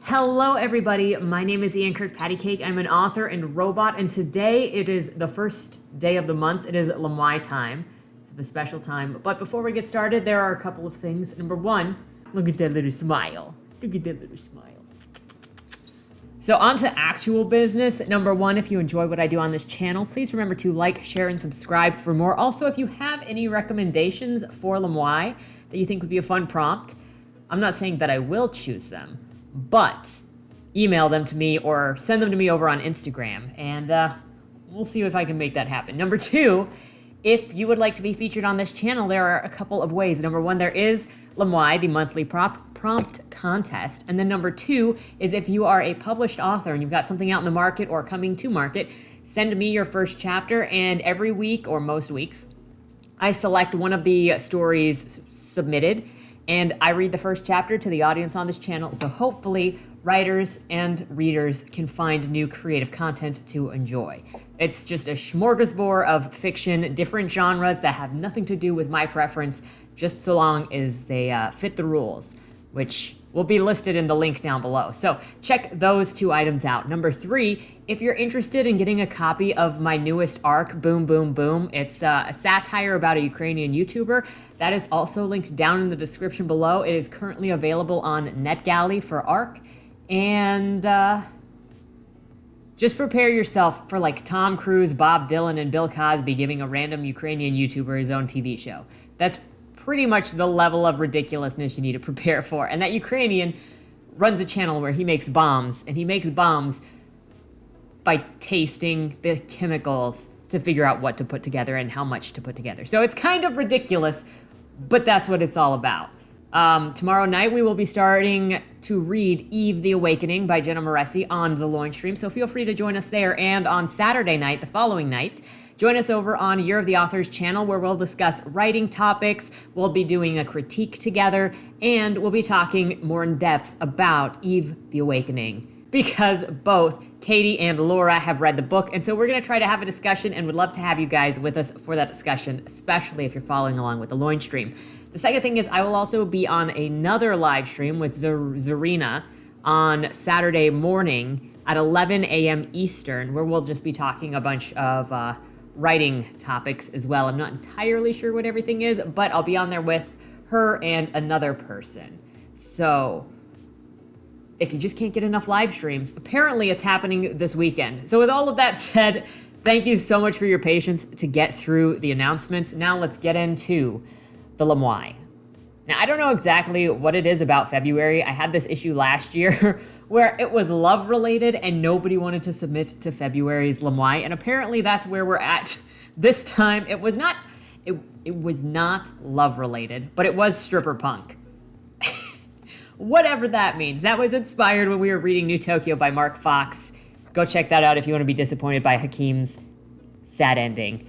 Hello everybody, my name is Ian Kirkpatrick. I'm an author and robot, and today it is the first day of the month. It is LMIAY time, it's the special time. But before we get started, there are a couple of things. Number one, look at that little smile. Look at that little smile. So on to actual business. Number one, if you enjoy what I do on this channel, please remember to like, share, and subscribe for more. Also, if you have any recommendations for LMIAY that you think would be a fun prompt, I'm not saying that I will choose them, but email them to me or send them to me over on Instagram, and we'll see if I can make that happen. Number two, if you would like to be featured on this channel, there are a couple of ways. Number one, there is LMIAY, the monthly prompt contest. And then number two is if you are a published author and you've got something out in the market or coming to market, send me your first chapter, and every week or most weeks, I select one of the stories submitted and I read the first chapter to the audience on this channel. So hopefully writers and readers can find new creative content to enjoy. It's just a smorgasbord of fiction, different genres that have nothing to do with my preference, just so long as they fit the rules, which will be listed in the link down below. So check those two items out. Number three, if you're interested in getting a copy of my newest arc, Boom Boom Boom, it's a satire about a Ukrainian YouTuber. That is also linked down in the description below. It is currently available on NetGalley for arc. And just prepare yourself for like Tom Cruise, Bob Dylan, and Bill Cosby giving a random Ukrainian YouTuber his own TV show. That's pretty much the level of ridiculousness you need to prepare for. And that Ukrainian runs a channel where he makes bombs, and he makes bombs by tasting the chemicals to figure out what to put together and how much to put together. So it's kind of ridiculous, but that's what it's all about. Tomorrow night we will be starting to read Eve the Awakening by Jenna Moresi on the Loin stream, so feel free to join us there. And on Saturday night, the following night, join us over on Year of the Authors channel, where we'll discuss writing topics, we'll be doing a critique together, and we'll be talking more in depth about Eve the Awakening, because both Katie and Laura have read the book, and so we're going to try to have a discussion and would love to have you guys with us for that discussion, especially if you're following along with the Loin stream. The second thing is I will also be on another live stream with Zarina on Saturday morning at 11 a.m. Eastern, where we'll just be talking a bunch of writing topics as well. I'm not entirely sure what everything is, but I'll be on there with her and another person. So if you just can't get enough live streams, apparently it's happening this weekend. So with all of that said, thank you so much for your patience to get through the announcements. Now let's get into the LMIAY. Now, I don't know exactly what it is about February. I had this issue last year where it was love related and nobody wanted to submit to February's LMIAY, and apparently that's where we're at this time. It was not love related, but it was stripper punk. Whatever that means. That was inspired when we were reading New Tokyo by Mark Fox. Go check that out if you want to be disappointed by Hakeem's sad ending.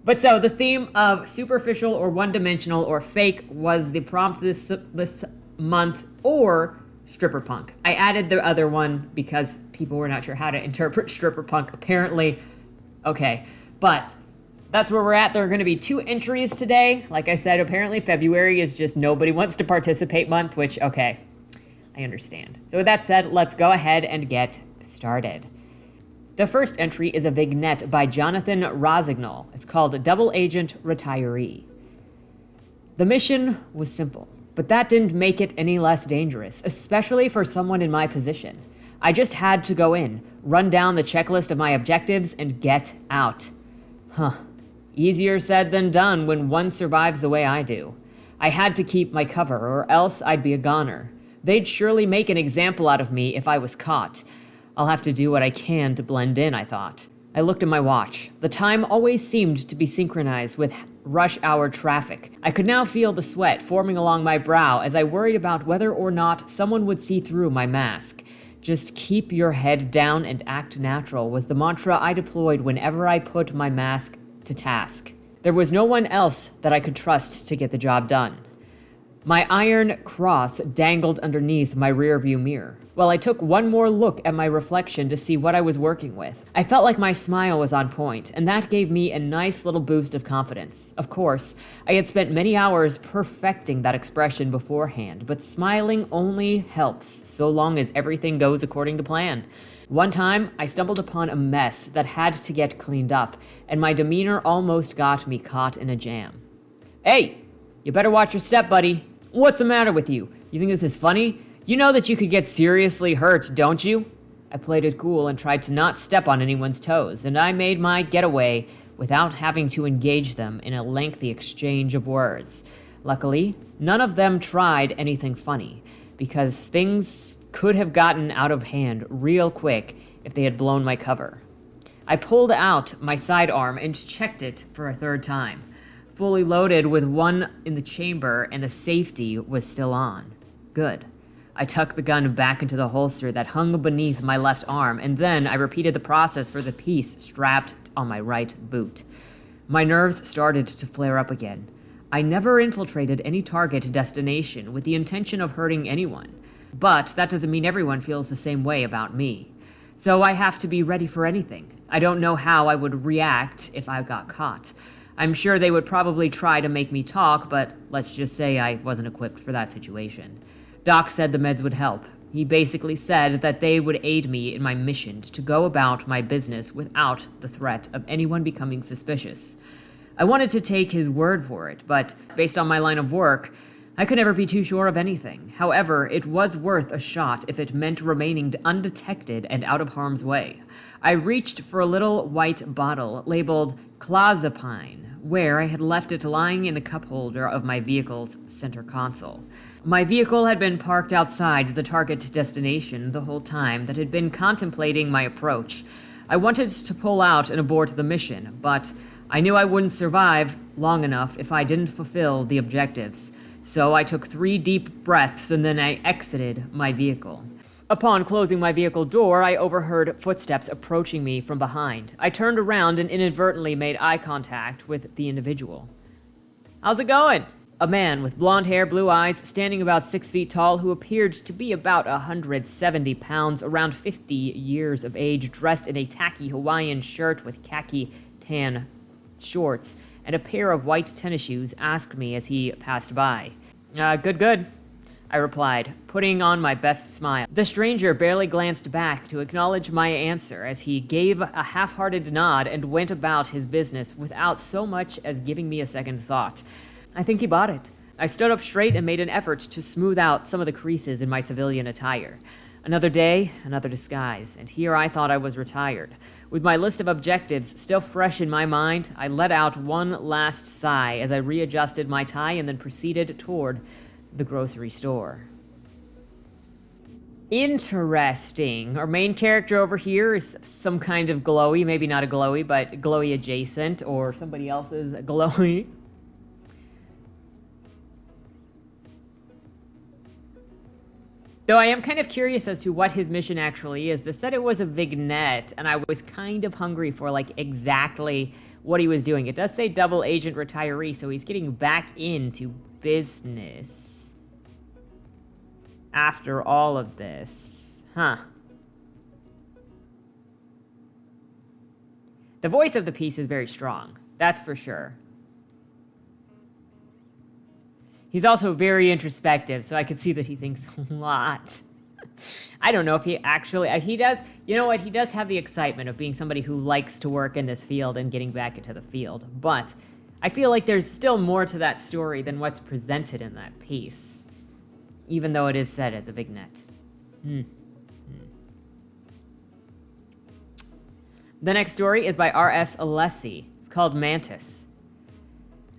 But so the theme of superficial or one-dimensional or fake was the prompt this month, or stripper punk. I added the other one because people were not sure how to interpret stripper punk, apparently. Okay, but that's where we're at. There are going to be 2 entries today. Like I said, apparently February is just nobody wants to participate month, which, okay, I understand. So with that said, let's go ahead and get started. The first entry is a vignette by Jonathan Rossignol. It's called Double Agent Retiree. The mission was simple, but that didn't make it any less dangerous, especially for someone in my position. I just had to go in, run down the checklist of my objectives, and get out. Easier said than done when one survives the way I do. I had to keep my cover, or else I'd be a goner. They'd surely make an example out of me if I was caught. I'll have to do what I can to blend in, I thought. I looked at my watch. The time always seemed to be synchronized with rush hour traffic. I could now feel the sweat forming along my brow as I worried about whether or not someone would see through my mask. Just keep your head down and act natural was the mantra I deployed whenever I put my mask to task. There was no one else that I could trust to get the job done. My iron cross dangled underneath my rearview mirror, while I took one more look at my reflection to see what I was working with. I felt like my smile was on point, and that gave me a nice little boost of confidence. Of course, I had spent many hours perfecting that expression beforehand, but smiling only helps so long as everything goes according to plan. One time, I stumbled upon a mess that had to get cleaned up, and my demeanor almost got me caught in a jam. "Hey, you better watch your step, buddy. What's the matter with you? You think this is funny? You know that you could get seriously hurt, don't you?" I played it cool and tried to not step on anyone's toes, and I made my getaway without having to engage them in a lengthy exchange of words. Luckily, none of them tried anything funny, because things could have gotten out of hand real quick if they had blown my cover. I pulled out my sidearm and checked it for a third time. Fully loaded with one in the chamber, and the safety was still on. Good. I tucked the gun back into the holster that hung beneath my left arm, and then I repeated the process for the piece strapped on my right boot. My nerves started to flare up again. I never infiltrated any target destination with the intention of hurting anyone, but that doesn't mean everyone feels the same way about me. So I have to be ready for anything. I don't know how I would react if I got caught. I'm sure they would probably try to make me talk, but let's just say I wasn't equipped for that situation. Doc said the meds would help. He basically said that they would aid me in my mission to go about my business without the threat of anyone becoming suspicious. I wanted to take his word for it, but based on my line of work, I could never be too sure of anything. However, it was worth a shot if it meant remaining undetected and out of harm's way. I reached for a little white bottle labeled clozapine, where I had left it lying in the cup holder of my vehicle's center console. My vehicle had been parked outside the target destination the whole time that had been contemplating my approach. I wanted to pull out and abort the mission, but I knew I wouldn't survive long enough if I didn't fulfill the objectives. So I took 3 deep breaths and then I exited my vehicle. Upon closing my vehicle door, I overheard footsteps approaching me from behind. I turned around and inadvertently made eye contact with the individual. "How's it going?" A man with blonde hair, blue eyes, standing about 6 feet tall, who appeared to be about 170 pounds, around 50 years of age, dressed in a tacky Hawaiian shirt with khaki tan shorts and a pair of white tennis shoes, asked me as he passed by. Good, I replied, putting on my best smile. The stranger barely glanced back to acknowledge my answer as he gave a half-hearted nod and went about his business without so much as giving me a second thought. I think he bought it. I stood up straight and made an effort to smooth out some of the creases in my civilian attire. Another day, another disguise, and here I thought I was retired. With my list of objectives still fresh in my mind, I let out one last sigh as I readjusted my tie and then proceeded toward the grocery store. Interesting. Our main character over here is some kind of glowy, maybe not a glowy, but glowy adjacent, or somebody else's glowy. Though I am kind of curious as to what his mission actually is. They said it was a vignette, and I was kind of hungry for like exactly what he was doing. It does say double agent retiree, so he's getting back into business after all of this. Huh. The voice of the piece is very strong. That's for sure. He's also very introspective, so I could see that he thinks a lot. I don't know if he actually, he does, you know what, he does have the excitement of being somebody who likes to work in this field and getting back into the field, but I feel like there's still more to that story than what's presented in that piece, even though it is said as a vignette. The next story is by RSAlessi. It's called Mantis.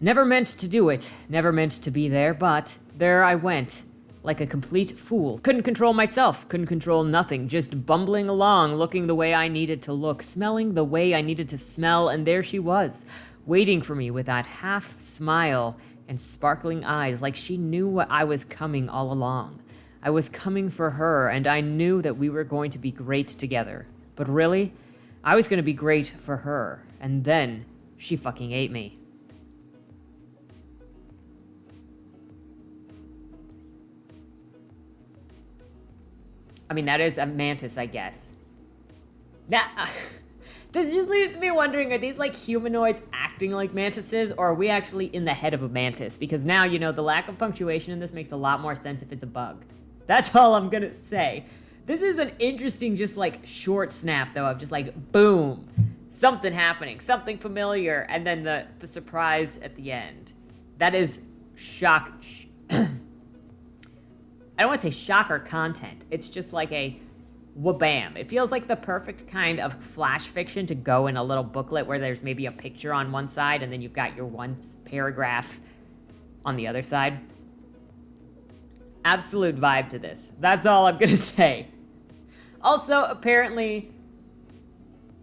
Never meant to do it, never meant to be there, but there I went, like a complete fool. Couldn't control myself, couldn't control nothing, just bumbling along, looking the way I needed to look, smelling the way I needed to smell, and there she was, waiting for me with that half smile and sparkling eyes, like she knew I was coming all along. I was coming for her, and I knew that we were going to be great together. But really, I was going to be great for her, and then she fucking ate me. I mean, that is a mantis, I guess. Now, this just leaves me wondering, are these like humanoids acting like mantises, or are we actually in the head of a mantis? Because now, you know, the lack of punctuation in this makes a lot more sense if it's a bug. That's all I'm gonna say. This is an interesting, just like short snap though, of just like, boom, something happening, something familiar, and then the surprise at the end. That is shock. I don't want to say shocker content. It's just like a wha-bam. It feels like the perfect kind of flash fiction to go in a little booklet where there's maybe a picture on one side and then you've got your one paragraph on the other side. Absolute vibe to this. That's all I'm gonna say. Also, apparently,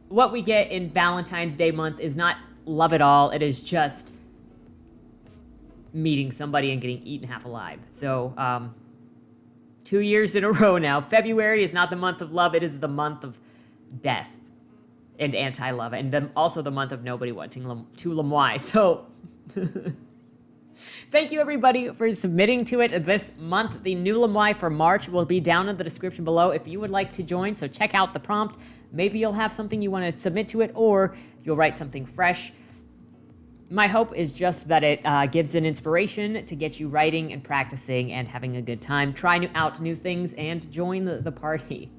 what we get in Valentine's Day month is not love at all. It is just meeting somebody and getting eaten half alive. So, 2 years in a row now. February is not the month of love. It is the month of death and anti-love. And then also the month of nobody wanting to LMIAY. So, thank you everybody for submitting to it this month. The new LMIAY for March will be down in the description below if you would like to join. So check out the prompt. Maybe you'll have something you want to submit to it, or you'll write something fresh. My hope is just that it gives an inspiration to get you writing and practicing and having a good time. Try out new things and join the party.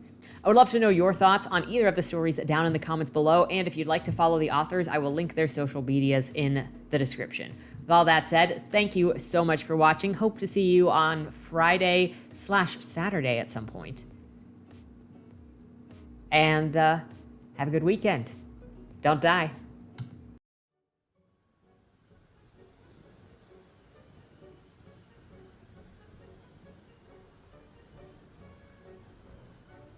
I would love to know your thoughts on either of the stories down in the comments below. And if you'd like to follow the authors, I will link their social medias in the description. With all that said, thank you so much for watching. Hope to see you on Friday/Saturday at some point. And have a good weekend. Don't die.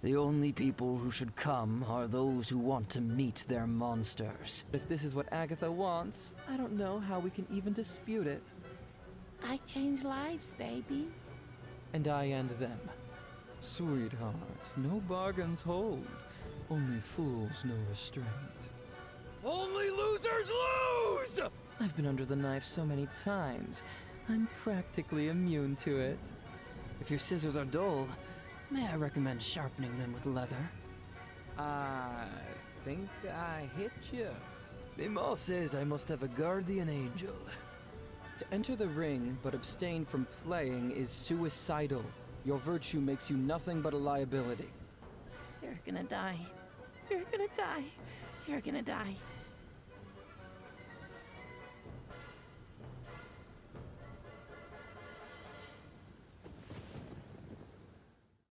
The only people who should come are those who want to meet their monsters. If this is what Agatha wants, I don't know how we can even dispute it. I change lives, baby. And I and them. Sweetheart, no bargains hold. Only fools know restraint. Only losers lose! I've been under the knife so many times, I'm practically immune to it. If your scissors are dull, may I recommend sharpening them with leather? I think I hit you. Mima says I must have a guardian angel. To enter the ring but abstain from playing is suicidal. Your virtue makes you nothing but a liability. You're gonna die. You're gonna die. You're gonna die.